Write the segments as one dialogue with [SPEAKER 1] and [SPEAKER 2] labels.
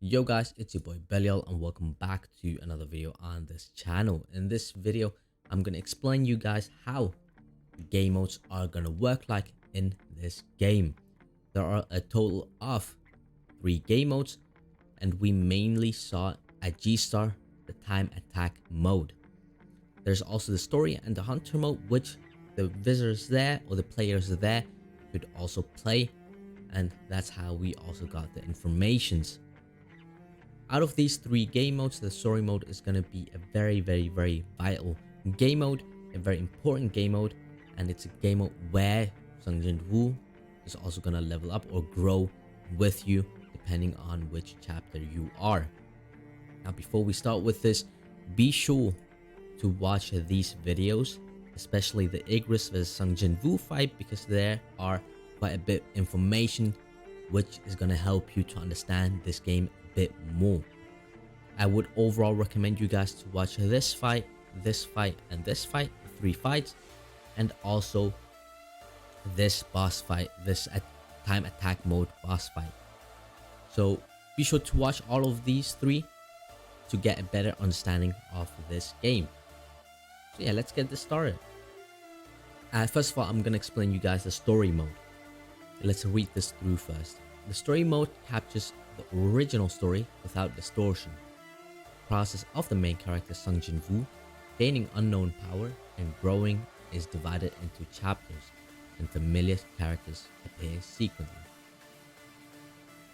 [SPEAKER 1] Yo guys, it's your boy Belial and welcome back to another video on this channel. In this video, I'm gonna explain you guys how game modes are gonna work like in this game. There are a total of 3 game modes and we mainly saw a G-Star, the time attack mode. There's also the story and the hunter mode, which the visitors there or the players there could also play, and that's how we also got the informations. Out of these 3 game modes, the story mode is going to be a very vital game mode, a very important game mode, and it's a game mode where Sung Jin Woo is also going to level up or grow with you depending on which chapter you are. Now before we start with this, be sure to watch these videos, especially the Igris vs Sung Jin Woo fight, because there are quite a bit of information which is going to help you to understand this game a bit more. I would overall recommend you guys to watch this fight, and this fight, the 3 fights, and also this boss fight, this time attack mode boss fight. So be sure to watch all of these 3 to get a better understanding of this game. So yeah, let's get this started. First of all, I'm gonna explain you guys the story mode. Let's read this through first. The story mode captures the original story without distortion. The process of the main character Sung Jin Woo gaining unknown power and growing is divided into chapters, and familiar characters appear sequentially.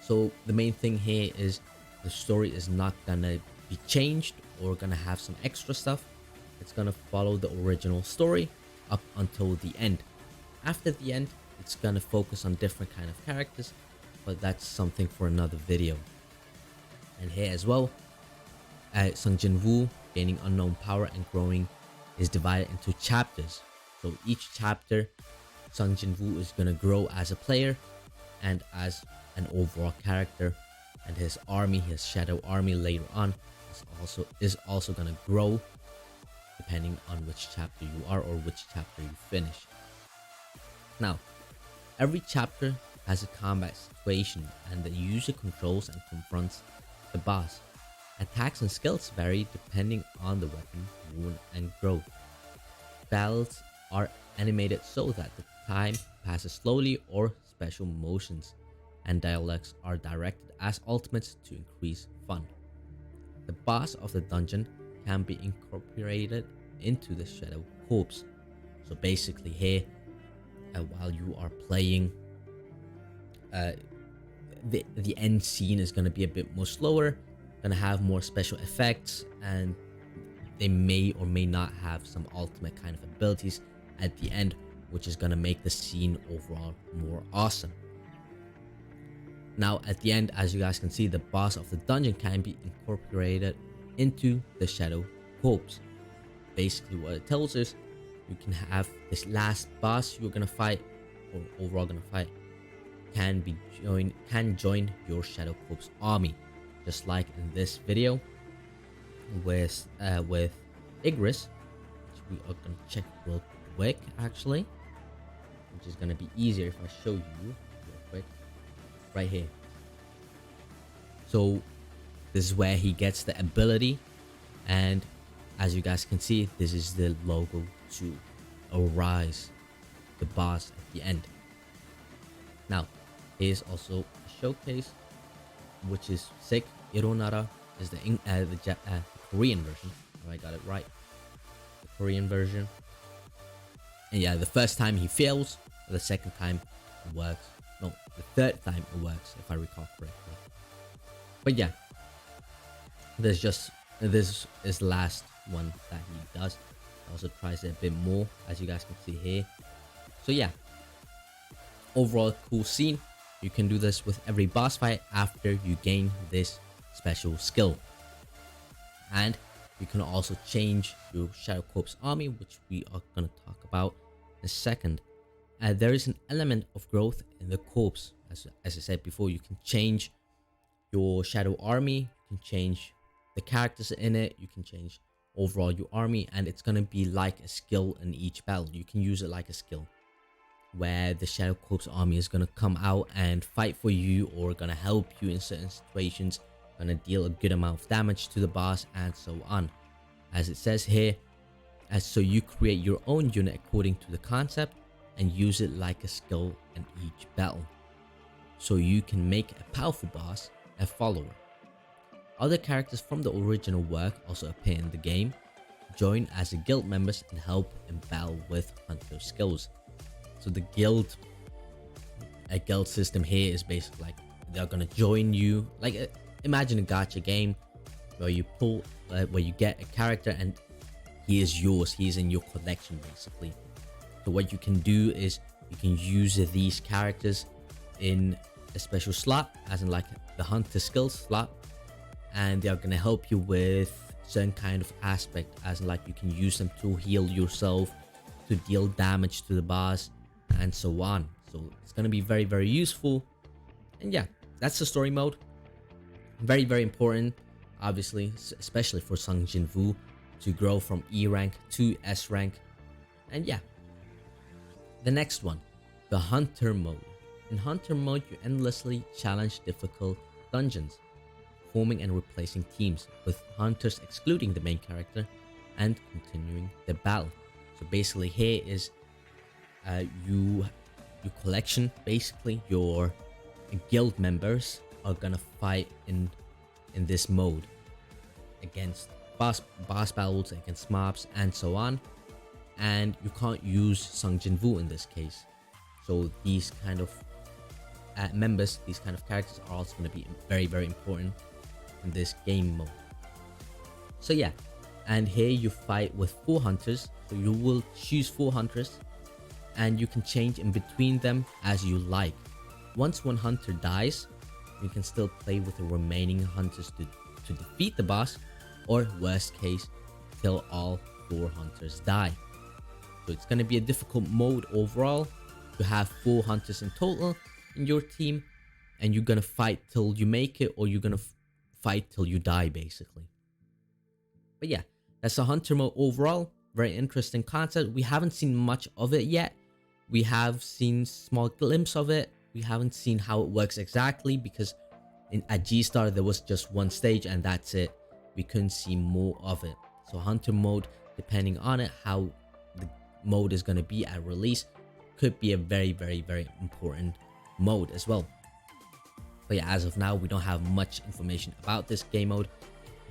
[SPEAKER 1] So the main thing here is the story is not gonna be changed or gonna have some extra stuff. It's gonna follow the original story up until the end. After the end, it's gonna focus on different kind of characters, but that's something for another video. And here as well, Sung Jin Woo gaining unknown power and growing is divided into chapters. So each chapter, Sung Jin Woo is gonna grow as a player and as an overall character, and his army, his shadow army later on, is also gonna grow depending on which chapter you are or which chapter you finish. Now, every chapter has a combat situation and the user controls and confronts the boss. Attacks and skills vary depending on the weapon, wound, and growth. Battles are animated so that the time passes slowly or special motions, and dialogues are directed as ultimates to increase fun. The boss of the dungeon can be incorporated into the Shadow Corpse. So basically here, while you are playing, the end scene is going to be a bit more slower, going to have more special effects, and they may or may not have some ultimate kind of abilities at the end, which is going to make the scene overall more awesome. Now at the end, as you guys can see, the boss of the dungeon can be incorporated into the Shadow Corpse. Basically what it tells us, you can have this last boss you're gonna fight or overall gonna fight can join your Shadow Corpse army, just like in this video with Igris, which we are gonna check real quick actually, which is gonna be easier if I show you real quick right here. So this is where he gets the ability, and as you guys can see, this is the logo to arise the boss at the end. Now here's also a showcase, which is sick. Ironara is the Korean version. Oh, I got it right, the Korean version. And yeah, the first time he fails, the second time it works. No, the third time it works, if I recall correctly. But yeah, this is the last one that he does. He also tries it a bit more, as you guys can see here. So yeah, overall cool scene. You can do this with every boss fight after you gain this special skill. And you can also change your Shadow Corpse army, which we are going to talk about in a second. There is an element of growth in the corpse. As I said before, you can change your shadow army, you can change the characters in it, you can change overall your army, and it's gonna be like a skill in each battle. You can use it like a skill where the Shadow Corpse army is gonna come out and fight for you or gonna help you in certain situations gonna deal a good amount of damage to the boss, and so on. As it says here, so you create your own unit according to the concept and use it like a skill in each battle, so you can make a powerful boss a follower. Other characters from the original work also appear in the game, join as a guild members, and help in battle with hunter skills. So the guild system here is basically like they're gonna join you, like imagine a gacha game where you pull where you get a character and he is yours, he's in your collection basically. So what you can do is you can use these characters in a special slot, as in like the hunter skills slot, and they are going to help you with certain kind of aspect, as in like you can use them to heal yourself, to deal damage to the boss, and so on. So it's going to be very, very useful. And yeah, that's the story mode. Very, very important, obviously, especially for Sung Jin Woo to grow from E rank to S rank. And yeah, the next one, the Hunter mode. In Hunter mode, you endlessly challenge difficult dungeons, forming and replacing teams with hunters excluding the main character and continuing the battle. So basically here is your collection, basically your guild members are gonna fight in this mode against boss battles, against mobs, and so on. And you can't use Sung Jin Woo in this case. So these kind of members, these kind of characters are also going to be very, very important in this game mode. So yeah, and here you fight with 4 hunters. So you will choose 4 hunters and you can change in between them as you like. Once one hunter dies, you can still play with the remaining hunters to defeat the boss, or worst case, till all 4 hunters die. So it's going to be a difficult mode overall. You have 4 hunters in total in your team, and you're going to fight till you make it, or you're going to fight till you die basically. But yeah, that's the hunter mode overall. Very interesting concept. We haven't seen much of it yet. We have seen small glimpse of it. We haven't seen how it works exactly, because at G-Star there was just one stage and that's it. We couldn't see more of it. So hunter mode, depending on it, how the mode is going to be at release, could be a very, very, very important mode as well. But yeah, as of now, we don't have much information about this game mode.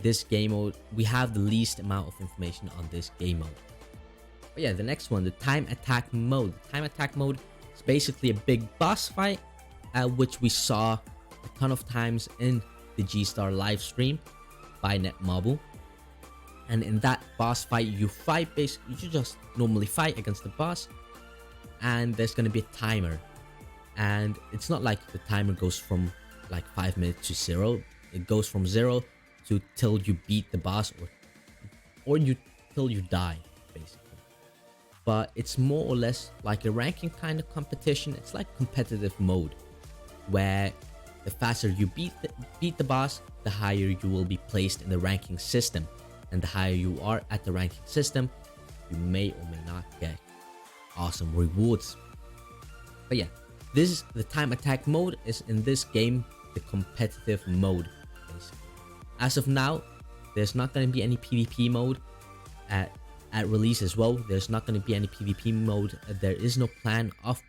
[SPEAKER 1] This game mode, we have the least amount of information on this game mode. But yeah, the next one, the time attack mode. The time attack mode is basically a big boss fight, which we saw a ton of times in the G-Star live stream by Netmarble. And in that boss fight, you just normally fight against the boss, and there's going to be a timer. And it's not like the timer goes from like 5 minutes to 0. It goes from 0 to till you beat the boss, or till you die basically. But it's more or less like a ranking kind of competition. It's like competitive mode, where the faster you beat the boss, the higher you will be placed in the ranking system. And the higher you are at the ranking system, you may or may not get awesome rewards. But yeah, this is the time attack mode is in this game the competitive mode basically. As of now, there's not going to be any PvP mode at release as well. There's not going to be any PvP mode. There is no plan of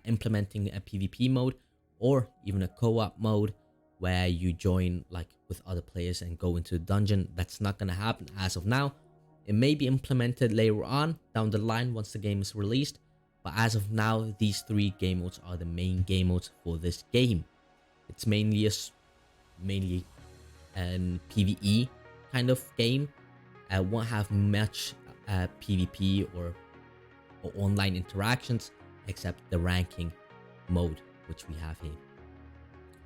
[SPEAKER 1] implementing a PvP mode or even a co-op mode where you join like with other players and go into a dungeon. That's not going to happen as of now. It may be implemented later on down the line once the game is released, but as of now, these 3 game modes are the main game modes for this game. It's mainly an PvE kind of game. Won't have much PvP or online interactions except the ranking mode, which we have here.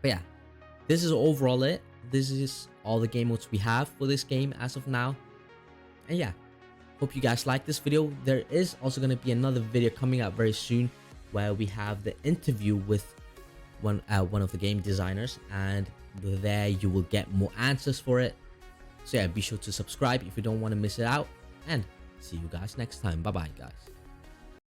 [SPEAKER 1] But yeah, this is overall it. This is all the game modes we have for this game as of now. And yeah, hope you guys like this video. There is also going to be another video coming out very soon where we have the interview with one of the game designers, and there you will get more answers for it. So yeah, be sure to subscribe if you don't want to miss it out, and see you guys next time. Bye bye guys.